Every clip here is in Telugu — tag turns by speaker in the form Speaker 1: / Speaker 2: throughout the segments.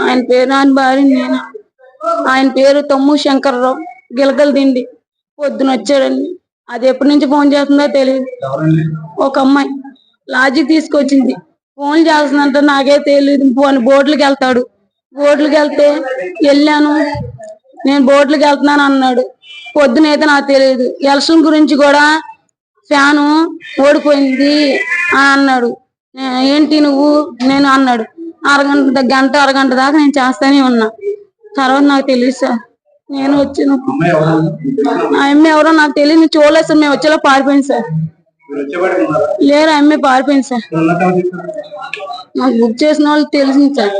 Speaker 1: ఆయన పేరు నాన్న భార్య నేను. ఆయన పేరు తమ్ము శంకర్రావు. గిలగల దిండి. పొద్దున వచ్చాడండి. అది ఎప్పటి నుంచి ఫోన్ చేస్తుందో తెలియదు. ఒక అమ్మాయి లాడ్జి తీసుకొచ్చింది. ఫోన్ చేస్తుందంటే నాకే తెలియదు. బోట్లకి వెళ్తాడు. బోట్లకి వెళ్తే వెళ్ళాను, నేను బోట్లకి వెళ్తున్నాను అన్నాడు. పొద్దునైతే నాకు తెలియదు. ఎలక్షన్ గురించి కూడా ఫ్యాను ఓడిపోయింది అని అన్నాడు. ఏంటి నువ్వు నేను అన్నాడు. అరగంట దాకా నేను చేస్తానే ఉన్నా. తర్వాత నాకు తెలియదు సార్. నేను వచ్చిన ఆ అమ్మాయి ఎవరో నాకు తెలియదు, చూడలేదు సార్. మేము వచ్చేలా పారిపోయింది సార్. లేరు, ఆ అమ్మాయి పారిపోయింది సార్. మాకు బుక్ చేసిన వాళ్ళు తెలిసింది సార్.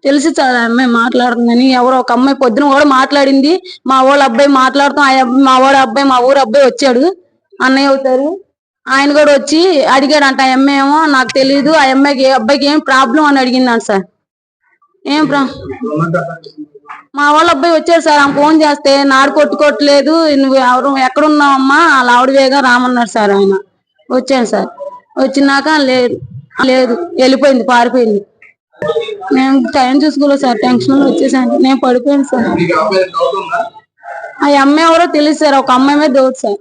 Speaker 1: తెలిసి సార్ ఆ అమ్మాయి మాట్లాడుతుందని. ఎవరో ఒక అమ్మాయి పొద్దున కూడా మాట్లాడింది. మా వాళ్ళ అబ్బాయి మాట్లాడుతాం. మా వాడు అబ్బాయి, మా ఊరు అబ్బాయి వచ్చాడు, అన్నయ్య అవుతారు. ఆయన కూడా వచ్చి అడిగాడంట. ఆ అమ్మాయి ఏమో నాకు తెలియదు, ఆ అమ్మాయికి అబ్బాయికి ఏం ప్రాబ్లం అని అడిగిందంట సార్. ఏం మా వాళ్ళ అబ్బాయి వచ్చాడు సార్. ఆమె ఫోన్ చేస్తే నాడు కొట్టుకోవట్లేదు, నువ్వు ఎవరు ఎక్కడున్నావమ్మా అలా ఆవిడవేగా రామన్నాడు సార్. ఆయన వచ్చాను సార్. వచ్చినాక లేదు లేదు వెళ్ళిపోయింది, పారిపోయింది. మేము టైం చూసుకోలేదు సార్. టెన్షన్ లో వచ్చేసాను, నేను పడిపోయాను సార్. ఆ అమ్మాయి ఎవరో తెలియదు సార్. ఒక అమ్మాయి మీద డౌట్ సార్.